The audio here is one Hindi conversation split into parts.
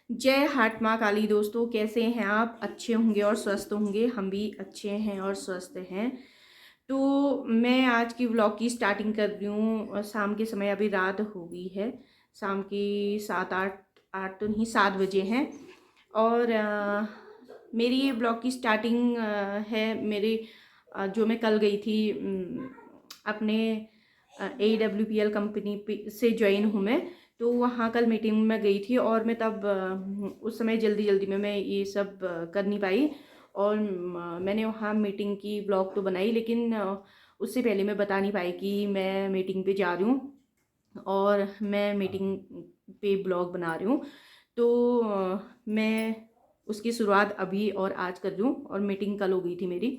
जय हाट माँ काली। दोस्तों, कैसे हैं आप? अच्छे होंगे और स्वस्थ होंगे। हम भी अच्छे हैं और स्वस्थ हैं। तो मैं आज की व्लॉग की स्टार्टिंग कर रही हूँ। शाम के समय, अभी रात हो गई है, शाम की 7 8 8 तो नहीं 7 बजे हैं। और मेरी ये ब्लॉग की स्टार्टिंग है मेरे जो मैं कल गई थी अपने AWPL कंपनी से ज्वाइन हूँ मैं। तो वहाँ कल मीटिंग में गई थी और मैं तब उस समय जल्दी जल्दी में मैं ये सब कर नहीं पाई। और मैंने वहाँ मीटिंग की ब्लॉग तो बनाई, लेकिन उससे पहले मैं बता नहीं पाई कि मैं मीटिंग पे जा रही हूँ और मैं मीटिंग पे ब्लॉग बना रही हूँ। तो मैं उसकी शुरुआत अभी और आज कर रही हूँ और मीटिंग कल हो गई थी मेरी।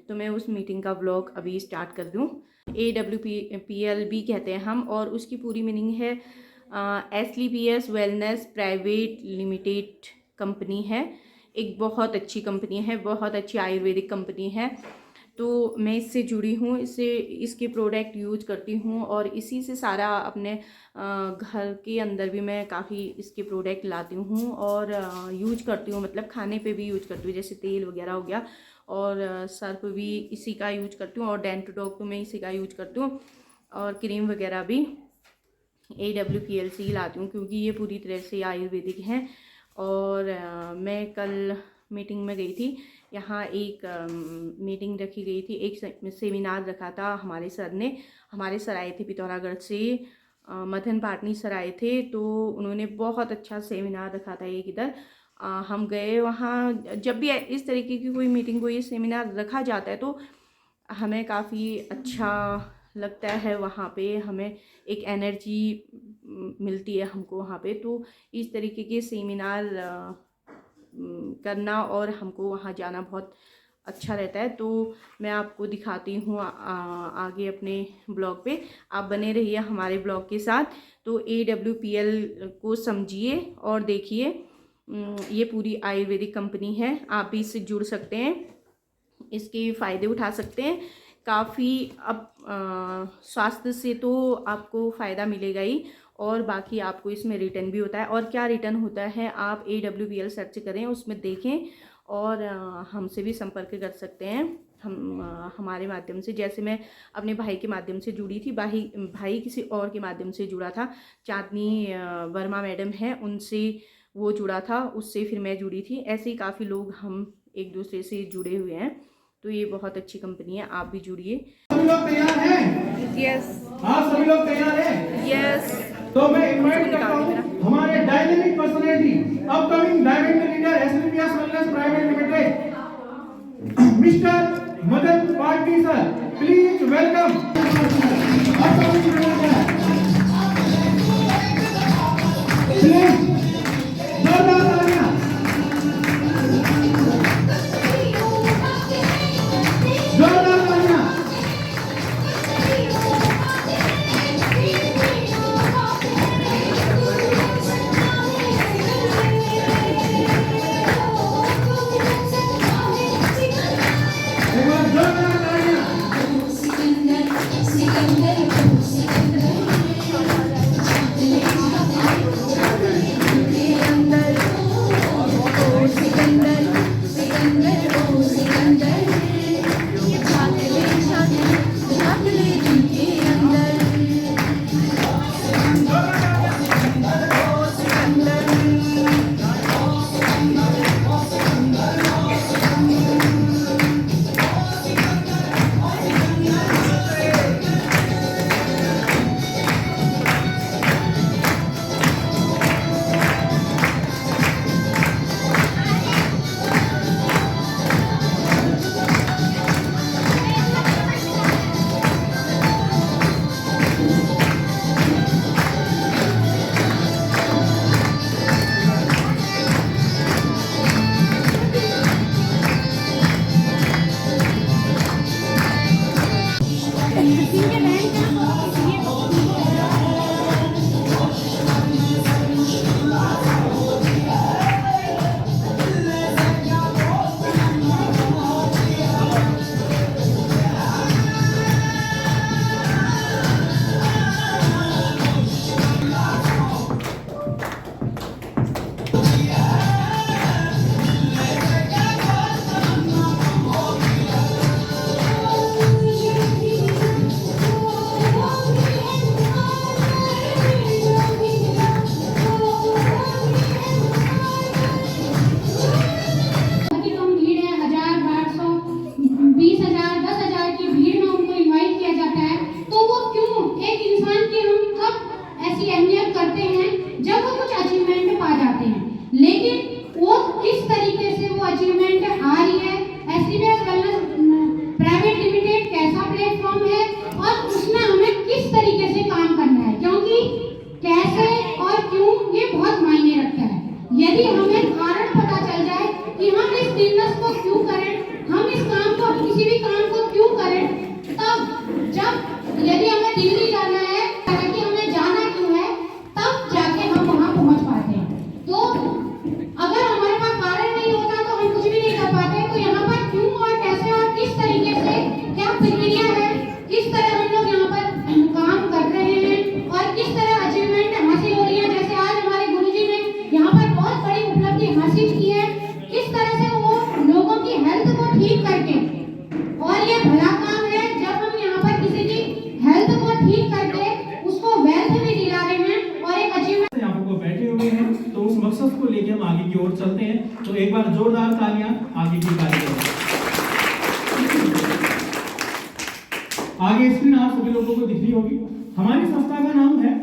तो मैं उस मीटिंग का व्लॉग अभी स्टार्ट कर रही हूँ। AWPL भी कहते हैं हम, और उसकी पूरी मीनिंग है SLPS wellness private limited company है। एक बहुत अच्छी कंपनी है, बहुत अच्छी आयुर्वेदिक कंपनी है। तो मैं इससे जुड़ी हूँ, इसके प्रोडक्ट यूज करती हूँ और इसी से सारा अपने घर के अंदर भी मैं काफ़ी इसके प्रोडक्ट लाती हूँ और यूज करती हूँ। मतलब खाने पे भी यूज करती हूँ, जैसे तेल वगैरह हो गया, और सर्फ भी इसी का यूज करती हूँ, और डेंटोडॉक तो मैं इसी का यूज करती हूँ, और क्रीम वगैरह भी AWPL से ही लाती हूँ, क्योंकि ये पूरी तरह से आयुर्वेदिक हैं। और मैं कल मीटिंग में गई थी। यहाँ एक मीटिंग रखी गई थी, एक सेमिनार रखा था हमारे सर ने। हमारे सर आए थे पिथौरागढ़ से, मथन पाटनी सर आए थे। तो उन्होंने बहुत अच्छा सेमिनार रखा था एक इधर। हम गए वहाँ। जब भी इस तरीके की कोई मीटिंग, कोई सेमिनार रखा जाता है तो हमें काफ़ी अच्छा लगता है। वहाँ पे हमें एक एनर्जी मिलती है हमको वहाँ पे। तो इस तरीके के सेमिनार करना और हमको वहाँ जाना बहुत अच्छा रहता है। तो मैं आपको दिखाती हूँ आगे अपने ब्लॉग पे। आप बने रहिए हमारे ब्लॉग के साथ। तो AWPL को समझिए और देखिए। ये पूरी आयुर्वेदिक कंपनी है, आप भी इससे जुड़ सकते हैं, इसके फ़ायदे उठा सकते हैं काफ़ी। अब स्वास्थ्य से तो आपको फ़ायदा मिलेगा ही, और बाकी आपको इसमें रिटर्न भी होता है। और क्या रिटर्न होता है, आप AWPL सर्च करें, उसमें देखें, और हमसे भी संपर्क कर सकते हैं। हम हमारे माध्यम से, जैसे मैं अपने भाई के माध्यम से जुड़ी थी, भाई किसी और के माध्यम से जुड़ा था। चांदनी वर्मा मैडम है, उनसे वो जुड़ा था, उससे फिर मैं जुड़ी थी। ऐसे ही काफ़ी लोग हम एक दूसरे से जुड़े हुए हैं। तो ये बहुत अच्छी कंपनी है, आप भी जुड़िए। सभी लोग तैयार हैं? यस। हाँ, सभी लोग तैयार हैं? यस। तो मैं इनवाइट करता हूँ हमारे dynamic personality, upcoming diamond leader SLPS wellness private limited, mister Madan Patni sir, please welcome. Please जोरदार तालियां। जोरदार तालियां। एक बार जोरदार तालियां। बिजनेस को क्यों करें, हम इस काम को, किसी भी काम को क्यों करें, तब जब यदि हमें दिल्ली जाना है कि हमें जाना क्यों है, तब जाके हम वहां पहुंच पाते हैं। तो अगर हमारे पास कारण नहीं होता तो हम कुछ भी नहीं कर पाते। तो यहाँ पर क्यों और कैसे और किस तरीके से क्या प्रक्रिया है, किस तरह हम लोग यहाँ पर काम कर रहे हैं और किस तरह अचीवमेंट हासिल हो रही है। जैसे आज हमारे गुरुजी ने यहाँ पर बहुत बड़ी उपलब्धि हासिल की है, किस तरह से वो लोगों की हेल्थ को ठीक करके, और ये भला काम है जब हम यहाँ पर किसी की हेल्थ को ठीक करके उसको वेल्थ भी दिला रहे हैं और एक अचीवमेंट। यहाँ पर बैठे हुए हैं, तो उस मकसद को लेके हम आगे की ओर चलते हैं। तो एक बार जोरदार तालियां आगे की कार्यक्रम। आगे स्क्रीन आप सभी लोगों को दिख रही होगी। हमारी संस्था का नाम है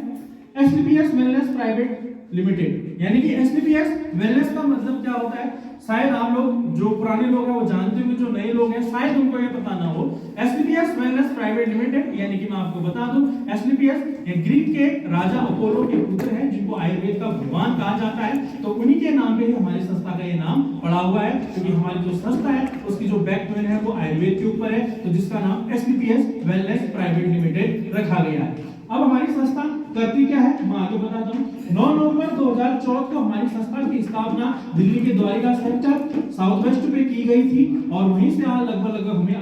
SDPS वेलनेस प्राइवेट लिमिटेड। यानी कि SDPS वेलनेस का मतलब क्या होता है, शायद आप लोग जो पुराने लोग हैं वो जानते होंगे, जो नए लोग हैं शायद उनको ये पता ना हो। SDPS वेलनेस प्राइवेट लिमिटेड यानी कि मैं आपको बता दूं, SDPS ये ग्रीक के राजा अपोलो के पुत्र हैं, जिनको आयुर्वेद का भगवान कहा जाता है। तो उन्हीं के नाम पे ही हमारी संस्था का ये नाम पड़ा हुआ है, क्योंकि हमारी जो संस्था है उसकी जो बैकबोन है वो आयुर्वेद के ऊपर है, तो जिसका नाम SDPS वेलनेस प्राइवेट लिमिटेड रखा गया है। अब हमारी संस्था करती क्या है, मैं आगे बताता हूँ। 9 नवंबर 2014 को हमारी संस्था की स्थापना दिल्ली के द्वारिका सेक्टर साउथ वेस्ट पे की गई थी, और वहीं से आज लगभग हमें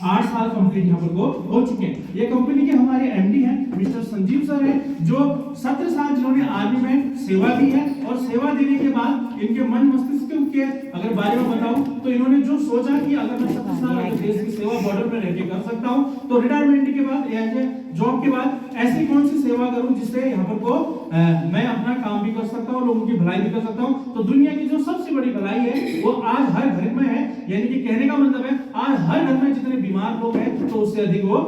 8 साल कंप्लीट यहाँ पर हो चुके हैं। ये कंपनी के हमारे MD हैं मिस्टर संजीव सर हैं, जो 17 साल जिन्होंने आर्मी में सेवा दी है, और सेवा देने के बाद इनके मन मस्तिष्क के अगर बारे में बताऊं तो इन्होंने जो सोचा कि अगर मैं 17 साल अगर देश की सेवा बॉर्डर पर रहकर कर सकता हूं, तो रिटायरमेंट के बाद या जॉब के बाद ऐसी कौन सी सेवा करूं जिससे यहाँ पर को मैं अपना काम भी कर सकता हूं, लोगों की भलाई भी कर सकता हूं। तो दुनिया की जो सबसे बड़ी भलाई है वो आज हर घर में है। यानी कि कहने का मतलब है आज हर घर में जितने बीमार लोग हैं तो उससे अधिक वो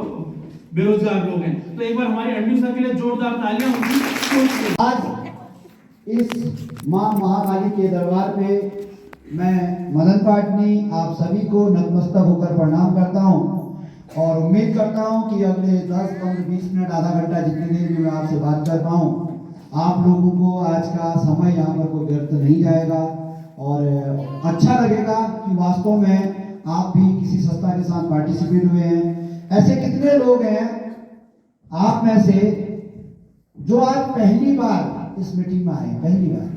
बेरोजगार लोग हैं। तो एक बार हमारे MD सर के लिए जोरदार तालियां होंगी। आज इस मां महाकाली के दरबार पे मैं मदन पाटनी आप सभी को नतमस्तक होकर प्रणाम करता हूं, और उम्मीद करता हूं कि अगले 10, 15, 20 मिनट, आधा घंटा जितनी देर में मैं आपसे बात कर पाऊं, आप लोगों को आज का समय यहाँ पर कोई व्यर्थ नहीं जाएगा, और अच्छा लगेगा कि वास्तव में आप भी किसी संस्था के साथ पार्टिसिपेट हुए हैं। ऐसे कितने लोग हैं आप में से जो आज पहली बार इस मीटिंग में आए, पहली बार।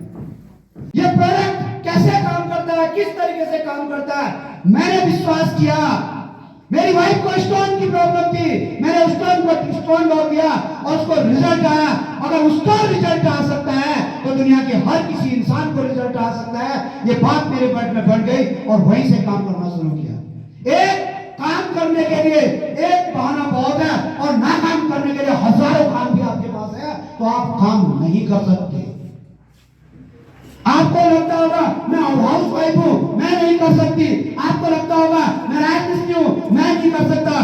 ये प्रोडक्ट कैसे काम करता है, किस तरीके से काम करता है, मैंने विश्वास किया। मेरी वाइफ को स्टोन की प्रॉब्लम थी, मैंने स्टोन लॉक किया और उसको रिजल्ट आया। अगर उसका रिजल्ट आ सकता है तो दुनिया के हर किसी इंसान को रिजल्ट आ सकता है। ये बात मेरे पेट में बढ़ गई और वहीं से काम करना शुरू किया। एक काम करने के लिए एक बहाना बहुत है, और ना काम करने के लिए हजारों काम भी आपके पास है, तो आप काम नहीं कर सकते। आपको लगता होगा मैं हाउस वाइफ हूं, मैं नहीं कर सकती। आपको लगता होगा मैं राजमिस्त्री हूं, मैं नहीं कर सकता।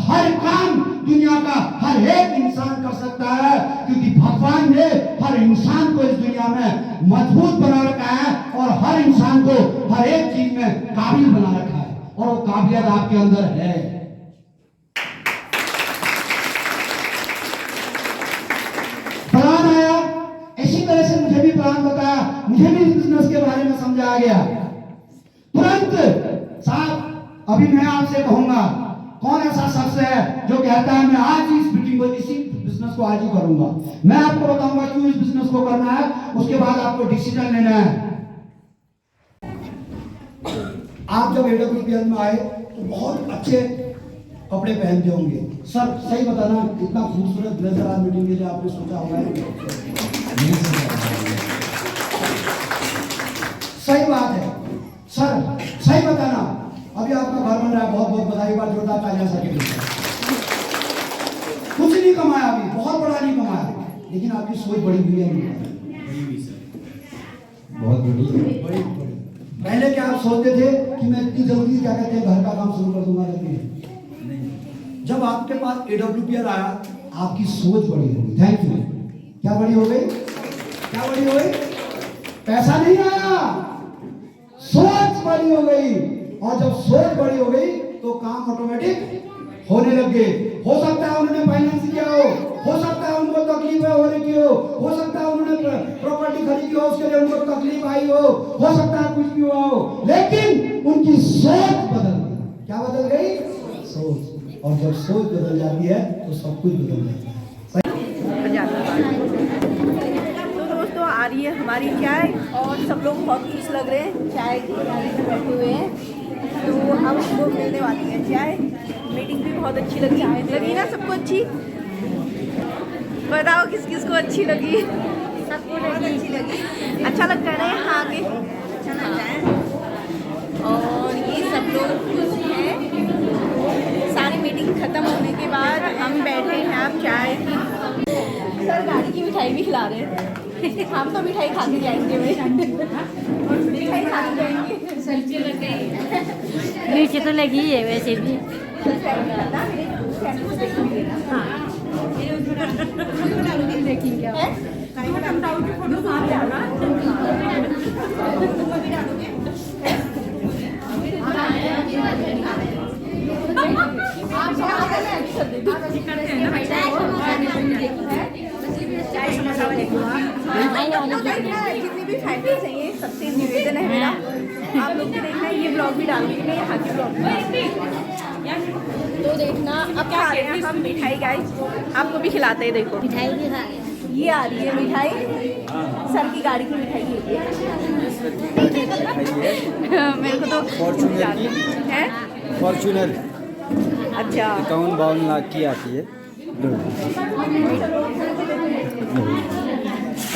हर काम दुनिया का हर एक इंसान कर सकता है, क्योंकि भगवान ने हर इंसान को इस दुनिया में मजबूत बना रखा है, और हर इंसान को हर एक चीज में काबिल बना रखा है, और वो काबिलियत आपके अंदर है। प्लान आया, इसी तरह से मुझे भी प्लान बताया, मुझे भी इस बिजनेस के बारे में समझाया गया। तुरंत साहब अभी मैं आपसे कहूंगा, कौन ऐसा शख्स है जो कहता है मैं आज इस मीटिंग को, इसी बिजनेस को आज ही करूंगा। मैं आपको बताऊंगा क्यों इस बिजनेस को करना है, उसके बाद आपको डिसीजन लेना है। आप जब AWPL में आए तो बहुत अच्छे कपड़े पहनते होंगे। सर सही बताना, इतना खूबसूरत ब्लेजर आज मीटिंग के लिए आपने सोचा होगा? सही बात है सर, सही बताना। अभी आपका घर बन रहा है, बहुत बहुत बधाई, बार जोरदार तालियां सके। कुछ नहीं कमाया अभी, बहुत बड़ा नहीं कमाया, लेकिन आपकी सोच बड़ी हुई है, बहुत बड़ी। पहले क्या आप सोचते थे कि मैं इतनी जल्दी क्या कहते हैं घर का काम शुरू कर दूंगा करके। जब आपके पास AWPL आया, आपकी सोच बड़ी हो गई। Thank you. क्या बड़ी हो गई? क्या बड़ी हो गई? पैसा नहीं आया, सोच बड़ी हो गई, और जब सोच बड़ी हो गई तो काम ऑटोमेटिक होने लग गए। हो सकता है उन्होंने फाइनेंस किया हो सकता है उनको तकलीफ हो रही की हो सकता है उन्होंने प्रॉपर्टी खरीदी हो, उसके लिए उनको तकलीफ आई हो सकता है कुछ भी हुआ हो, लेकिन उनकी सोच बदल गई। क्या बदल गई? सोच। और जब सोच बदल जाती है तो सब कुछ बदल जाता है। तो दोस्तों आ रही है हमारी चाय और सब लोग बहुत खुश लग रहे हैं, चाय की गाड़ी में बैठे हुए हैं। तो अब हमको मिलने वाली है चाय। मीटिंग भी बहुत अच्छी लगी ना सबको अच्छी? बताओ किस किस को अच्छी लगी? सबको बहुत अच्छी लगी। अच्छा लगता है ना यहाँ आके? अच्छा लगता है। और ये सब लोग खुश हैं। सारी मीटिंग खत्म होने के बाद हम बैठे हैं अब चाय की। सर गाड़ी की मिठाई भी खिला रहे हैं। हम तो मिठाई खा के जाएंगे भाई। मिठाई खा के जाएंगे। सब्जी लग गई। मिर्ची तो लगी है वैसे भी। जितनी भी फैमिलीज हैं ये सबसे निवेदन है मेरा, आप लोग भी देखना ये ब्लॉग भी डालूंगी मैं यहाँ के ब्लॉग तो देखना। अब क्या आ रहे हैं हम मिठाई गाइस, आपको भी खिलाते हैं। देखो मिठाई भी खा ये आ रही है मिठाई, सर की गाड़ी की मिठाई है। मेरे को तो फॉर्च्यूनर की है। फॉर्च्यूनर अच्छा 51-52 लाख की आती है।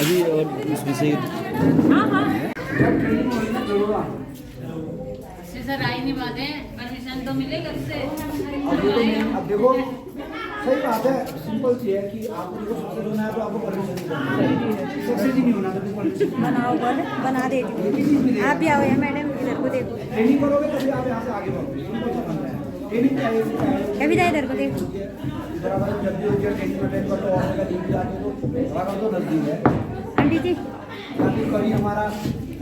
अभी और इसमें से सर आई नहीं बात है, परमिशन तो मिलेगा इससे। अब देखो सही बात है, सिंपल सी है कि आपको जो सक्सेस होना है तो आपको परमिशन नहीं, सक्सेस ही नहीं होना तो परमिशन बनाओ बना देती आप भी आओ मैडम, इधर को देखो। ट्रेनिंग करोगे तभी आप यहाँ से आगे बढ़ोगे। सिंपल सा बन रहा है। ट्रेनिंग चाहिए कविता इधर को देखो। बराबर जब भी हो गया ट्रेनिंग अटेंड कर लो और दिन भी आते तो बराबर तो नजदीक है। आंटी जी बाकी कभी हमारा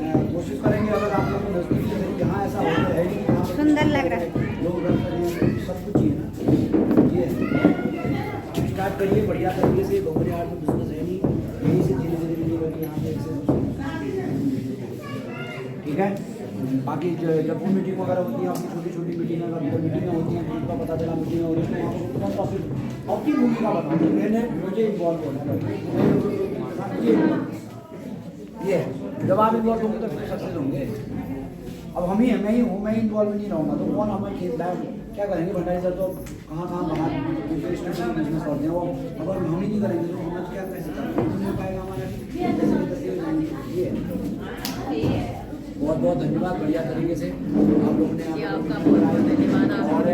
कोशिश करेंगे अगर आप लोग को नजदीक से यहाँ ऐसा होता है कि यहाँ सुंदर लग रहा है। लोग रन करें सब कुछ ही है ना। ये स्टार्ट करिए बढ़िया तरीके से। बबरी हाट में बिजनेस है नहीं, यहीं से धीरे धीरे धीरे करके यहाँ पे ठीक है। बाकी जब भी मीटिंग वगैरह होती है अपनी छोटी छोटी मीटिंग अगर मीटिंगें होती हैं ग्रुप का पता चला मीटिंग हो रही है तो वहाँ पर टॉपिक आपकी भूमिका बताओ। मैंने मुझे इन्वॉल्व होना है ये जब आप इन्वॉल्व होंगे तो सक्सेस होंगे। अब हम ही हैं, मैं ही हूँ, मैं इन्वॉल्व नहीं रहूँगा तो कौन हमें खेत लाए क्या करेंगे? भंडारी सर तो कहाँ बाहर दूसरे स्टेशन में बिजनेस करते हैं, वो अगर हम ही नहीं करेंगे तो हमें क्या कैसे हो पाएगा हमारा। ये बहुत बहुत धन्यवाद बढ़िया तरीके से आप लोगों ने और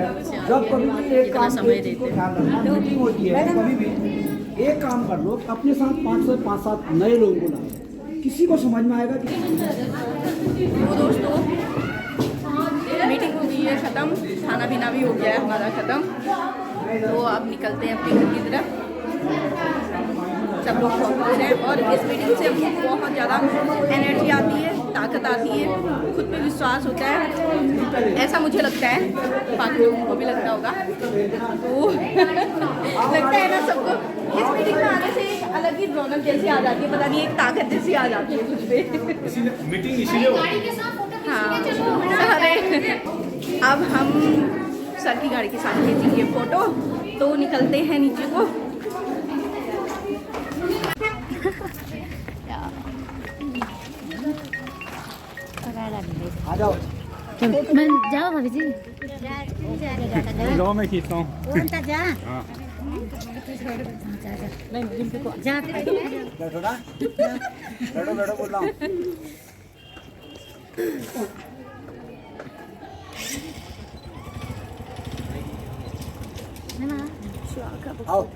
जब कभी भी एक काम को ख्याल रखना मीटिंग होती है कभी भी एक काम कर लो अपने साथ 5 से 5-7 नए लोगों को लाओ, किसी को समझ में आएगा कि तो दोस्तों मीटिंग हो गई है ख़त्म, खाना पीना भी हो गया है हमारा ख़त्म। तो अब निकलते हैं अपने घर की तरफ। सब लोग बहुत खुश हैं और इस मीटिंग से हमको बहुत ज़्यादा एनर्जी आती है, ताकत आती है, खुद पे विश्वास होता है, ऐसा मुझे लगता है, बाकी लोगों को भी लगता होगा। तो लगता है ना सबको इस मीटिंग में आने से एक अलग ही रौनक जैसी आ जाती है, पता नहीं एक ताकत जैसी आ जाती है कुछ पे। मीटिंग इसीलिए हाँ अरे अब हम सर की गाड़ी के साथ खींचेंगे फ़ोटो, तो निकलते हैं नीचे को। आ जाओ मैं जाओ भाभी जी। गाँव में खींचता हूँ। जा बैठो ना, बैठो बैठो बोल रहा हूँ। आओ तो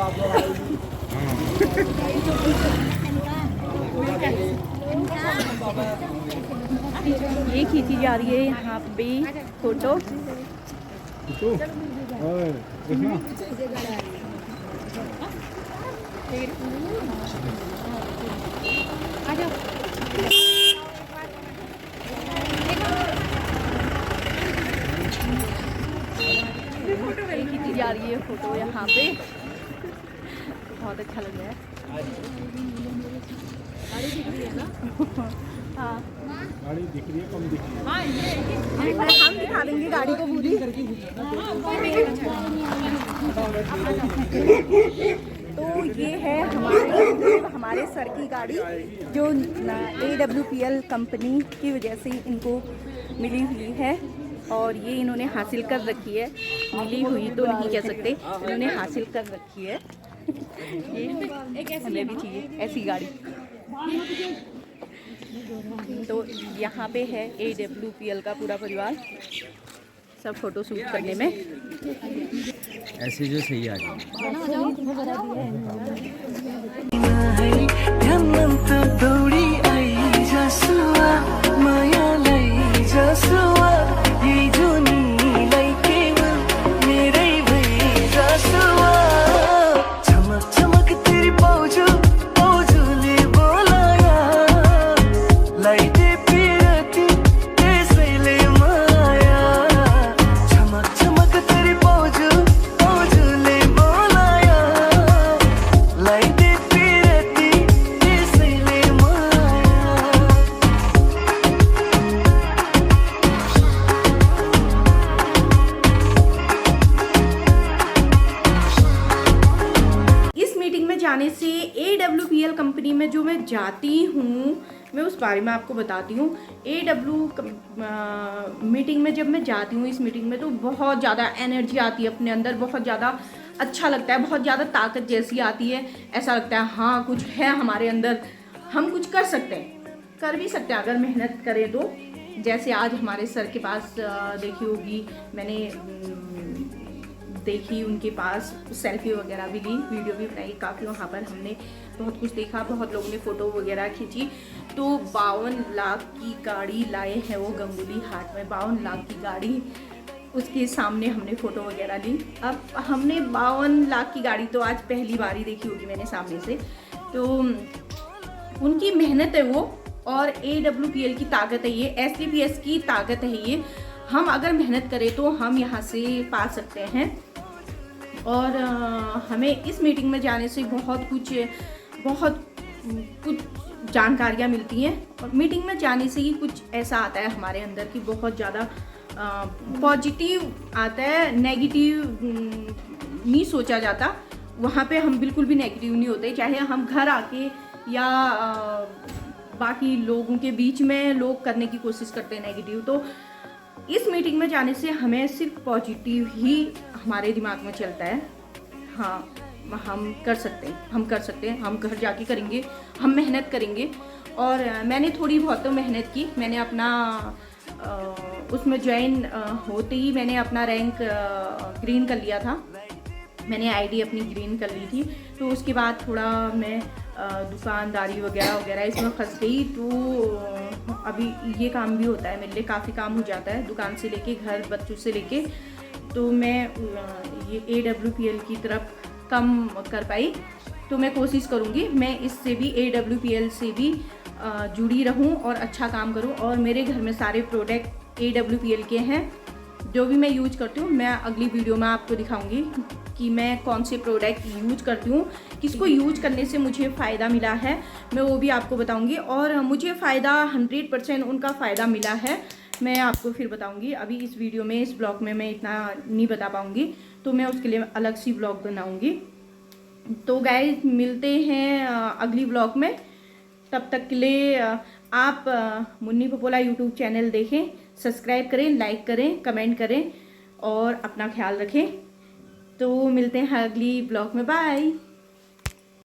आप लोग ये खींची जा रही है यहाँ पे फोटो। खींची जा रही है फोटो यहाँ पे, बहुत अच्छा लग रहा है। हाँ गाड़ी दिख रही है, कम दिख रही है। हम दिखा देंगे गाड़ी को पूरी। तो ये है हमारे सर की गाड़ी जो AWPL कंपनी की वजह से इनको मिली हुई है, और ये इन्होंने हासिल कर रखी है। मिली हुई तो नहीं कह सकते, इन्होंने हासिल कर रखी है। ये हमें भी चाहिए ऐसी गाड़ी। तो यहाँ पे है AWPL का पूरा परिवार, सब फोटो शूट करने में। ऐसे जो सही आ रही जाने से AWPL कंपनी में जो मैं जाती हूँ, मैं उस बारे में आपको बताती हूँ। मीटिंग में जब मैं जाती हूँ, इस मीटिंग में तो बहुत ज़्यादा एनर्जी आती है अपने अंदर, बहुत ज़्यादा अच्छा लगता है, बहुत ज़्यादा ताकत जैसी आती है। ऐसा लगता है हाँ कुछ है हमारे अंदर, हम कुछ कर सकते हैं, कर भी सकते हैं अगर मेहनत करें तो। जैसे आज हमारे सर के पास देखी होगी, मैंने देखी उनके पास, सेल्फी वगैरह भी ली, वीडियो भी बनाई काफ़ी। वहाँ पर हमने बहुत कुछ देखा, बहुत लोगों ने फ़ोटो वगैरह खींची। तो 52 लाख की गाड़ी लाए हैं वो गंगोली हाट में, 52 लाख की गाड़ी, उसके सामने हमने फ़ोटो वगैरह ली। अब हमने 52 लाख की गाड़ी तो आज पहली बार ही देखी होगी मैंने सामने से। तो उनकी मेहनत है वो, और AWPL की ताकत है ये, SDPS की ताकत है ये। हम अगर मेहनत करें तो हम यहाँ से पा सकते हैं। और हमें इस मीटिंग में जाने से बहुत कुछ जानकारियाँ मिलती हैं, और मीटिंग में जाने से ही कुछ ऐसा आता है हमारे अंदर कि बहुत ज़्यादा पॉजिटिव आता है, नेगेटिव नहीं सोचा जाता। वहाँ पे हम बिल्कुल भी नेगेटिव नहीं होते, चाहे हम घर आके या बाकी लोगों के बीच में लोग करने की कोशिश करते हैं नेगेटिव। तो इस मीटिंग में जाने से हमें सिर्फ पॉजिटिव ही हमारे दिमाग में चलता है। हाँ हम कर सकते हैं, हम कर सकते हैं, हम घर जाके करेंगे, हम मेहनत करेंगे। और मैंने थोड़ी बहुत तो मेहनत की। मैंने अपना उसमें ज्वाइन होते ही मैंने अपना रैंक ग्रीन कर लिया था, मैंने आईडी अपनी ग्रीन कर ली थी। तो उसके बाद थोड़ा मैं दुकानदारी वगैरह वगैरह इसमें फंस गई। तो अभी ये काम भी होता है मेरे लिए, काफ़ी काम हो जाता है, दुकान से लेके घर, बच्चों से लेके। तो मैं ये AWPL की तरफ कम कर पाई। तो मैं कोशिश करूँगी मैं इससे भी AWPL से भी जुड़ी रहूँ और अच्छा काम करूँ। और मेरे घर में सारे प्रोडक्ट AWPL के हैं, जो भी मैं यूज करती हूँ। मैं अगली वीडियो में आपको दिखाऊंगी कि मैं कौन से प्रोडक्ट यूज करती हूँ, किसको यूज करने से मुझे फ़ायदा मिला है, मैं वो भी आपको बताऊंगी। और मुझे फ़ायदा 100% उनका फ़ायदा मिला है, मैं आपको फिर बताऊंगी। अभी इस वीडियो में, इस ब्लॉग में मैं इतना नहीं बता पाऊँगी, तो मैं उसके लिए अलग सी ब्लॉग बनाऊँगी। तो गाइस मिलते हैं अगली ब्लॉग में, तब तक के लिए आप मुन्नी पपोला यूट्यूब चैनल देखें, सब्सक्राइब करें, लाइक करें, कमेंट करें और अपना ख्याल रखें। तो मिलते हैं अगली ब्लॉग में, बाय।